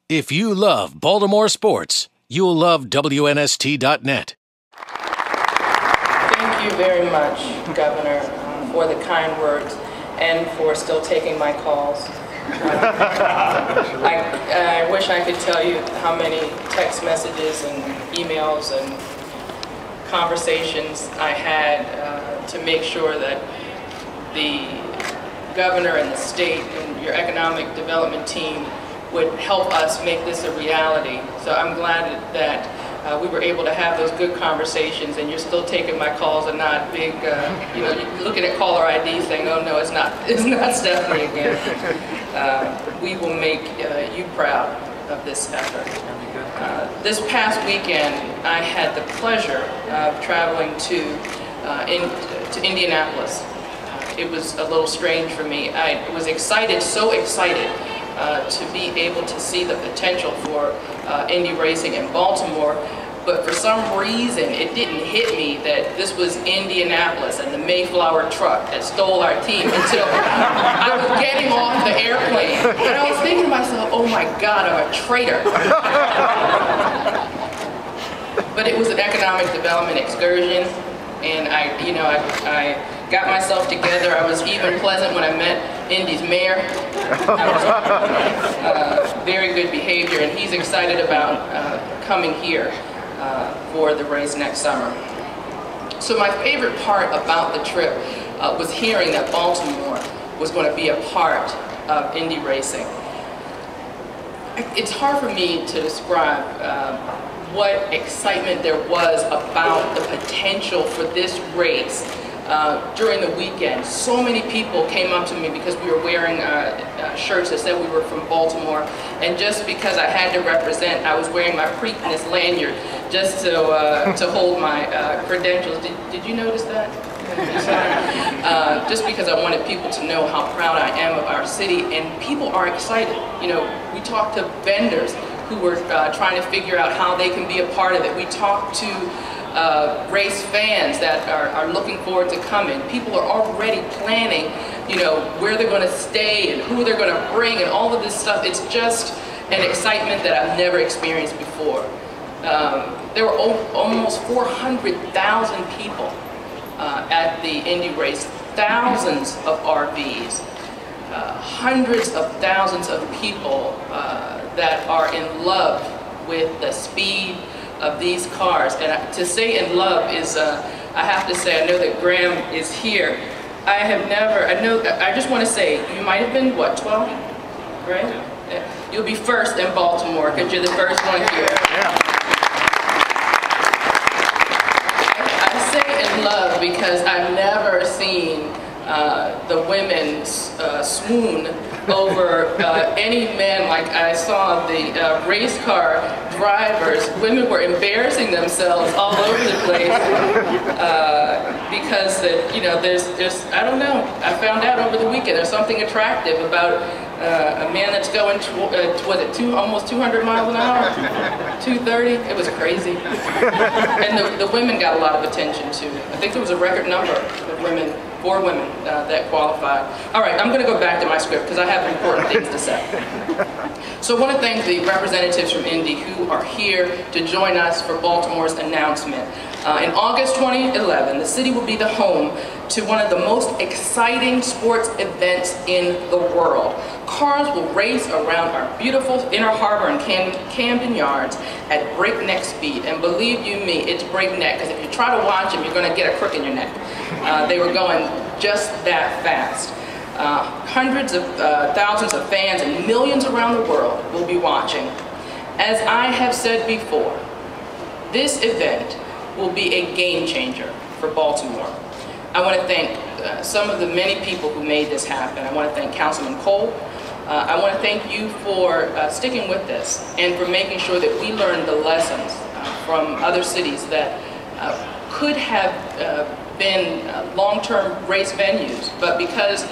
If you love Baltimore sports, you'll love WNST.net. Thank you very much, Governor, for the kind words and for still taking my calls. I wish I could tell you how many text messages and emails and conversations I had to make sure that the governor and the state and your economic development team would help us make this a reality. So I'm glad that we were able to have those good conversations, and you're still taking my calls and not big, you know, looking at caller ID saying, oh no, it's not Stephanie again. We will make you proud of this effort. This past weekend, I had the pleasure of traveling to Indianapolis. It was a little strange for me. I was excited, so excited to be able to see the potential for Indy racing in Baltimore, but for some reason it didn't hit me that this was Indianapolis and the Mayflower truck that stole our team until I was getting off the airplane. And I was thinking to myself, oh my God, I'm a traitor. But it was an economic development excursion, and I got myself together. I was even pleasant when I met Indy's mayor. Very good behavior, and he's excited about coming here for the race next summer. So my favorite part about the trip was hearing that Baltimore was going to be a part of Indy racing. It's hard for me to describe what excitement there was about the potential for this race. During the weekend, so many people came up to me because we were wearing shirts that said we were from Baltimore, and just because I had to represent, I was wearing my Prix lanyard just to hold my credentials. Did you notice that? Just because I wanted people to know how proud I am of our city, and people are excited. You know, we talked to vendors who were trying to figure out how they can be a part of it. We talked to race fans that are looking forward to coming. People are already planning, you know, where they're going to stay and who they're going to bring and all of this stuff. It's just an excitement that I've never experienced before. There were almost 400,000 people at the Indy race, thousands of RVs, hundreds of thousands of people that are in love with the speed of these cars. And to say in love is, I have to say, I know that Graham is here. I just want to say, you might have been, what, 12? Right? Yeah. You'll be first in Baltimore because you're the first one here. Yeah. I say in love because I've never seen the women swoon over any men like I saw the race car drivers. Women were embarrassing themselves all over the place because you know, there's I don't know. I found out over the weekend there's something attractive about a man that's going was it almost 200 miles an hour, 230. It was crazy, and the women got a lot of attention too. I think there was a record number of women. 4 women that qualified. All right, I'm going to go back to my script because I have important things to say. So I want to thank the representatives from Indy who are here to join us for Baltimore's announcement. In August 2011, the city will be the home to one of the most exciting sports events in the world. Cars will race around our beautiful Inner Harbor and Camden Yards at breakneck speed. And believe you me, it's breakneck, because if you try to watch them, you're going to get a crook in your neck. They were going just that fast. Hundreds of thousands of fans and millions around the world will be watching. As I have said before, this event will be a game changer for Baltimore. I want to thank some of the many people who made this happen. I want to thank Councilman Cole. I want to thank you for sticking with this and for making sure that we learn the lessons from other cities that could have been long-term race venues, but because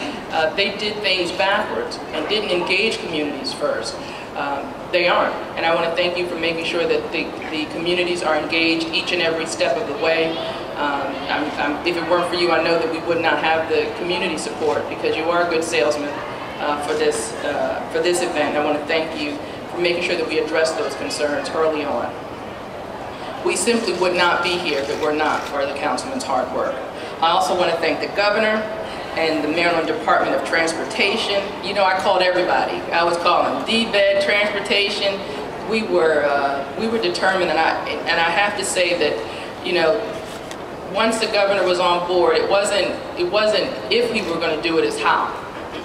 they did things backwards and didn't engage communities first, they aren't. And I want to thank you for making sure that the communities are engaged each and every step of the way. If it weren't for you, I know that we would not have the community support, because you are a good salesman for this event. I want to thank you for making sure that we address those concerns early on. We simply would not be here if it were not for the councilman's hard work. I also want to thank the governor and the Maryland Department of Transportation. You know, I called everybody. I was calling DVED, transportation. We were determined, and I have to say that, you know, once the governor was on board, it wasn't if we were going to do it, it's how.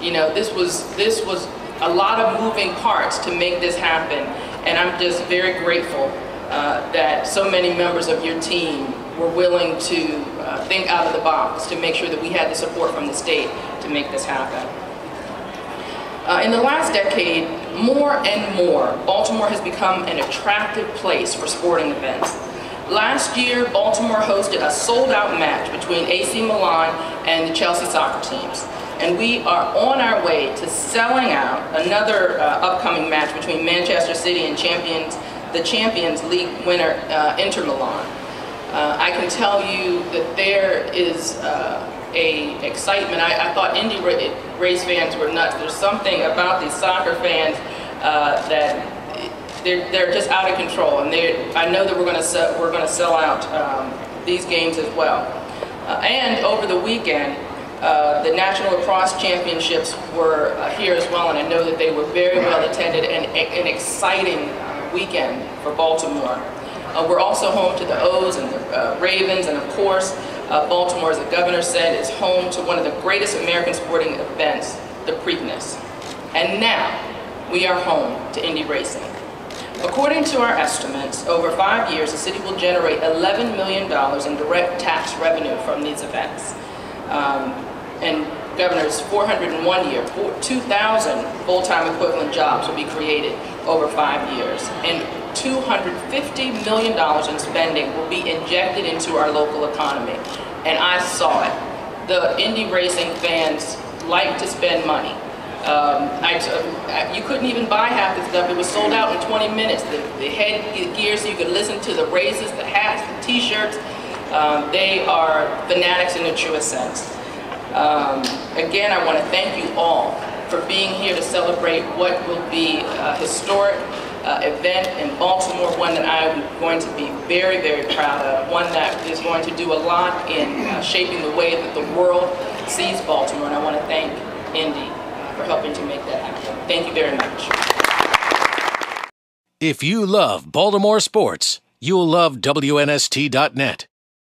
You know, this was a lot of moving parts to make this happen, and I'm just very grateful that so many members of your team were willing to think out of the box to make sure that we had the support from the state to make this happen. In the last decade, more and more, Baltimore has become an attractive place for sporting events. Last year, Baltimore hosted a sold-out match between AC Milan and the Chelsea soccer teams. And we are on our way to selling out another upcoming match between Manchester City and the Champions League winner, Inter Milan. I can tell you that there is a excitement. I thought Indy race fans were nuts. There's something about these soccer fans that they're just out of control, and I know that we're going to sell out these games as well. And over the weekend, the National Lacrosse Championships were here as well, and I know that they were very well attended and an exciting weekend for Baltimore. We're also home to the O's and the Ravens, and of course, Baltimore, as the governor said, is home to one of the greatest American sporting events, the Preakness. And now, we are home to Indy racing. According to our estimates, over 5 years, the city will generate $11 million in direct tax revenue from these events. And governor's 401 year, 2,000 full-time equivalent jobs will be created over 5 years. And $250 million in spending will be injected into our local economy. And I saw it. The Indy racing fans like to spend money. You couldn't even buy half this stuff. It was sold out in 20 minutes. The headgear so you could listen to the races, the hats, the t-shirts. They are fanatics in the truest sense. Again, I want to thank you all for being here to celebrate what will be a historic event in Baltimore, one that I'm going to be very, very proud of, one that is going to do a lot in shaping the way that the world sees Baltimore, and I want to thank Indy for helping to make that happen. Thank you very much. If you love Baltimore sports, you'll love WNST.net.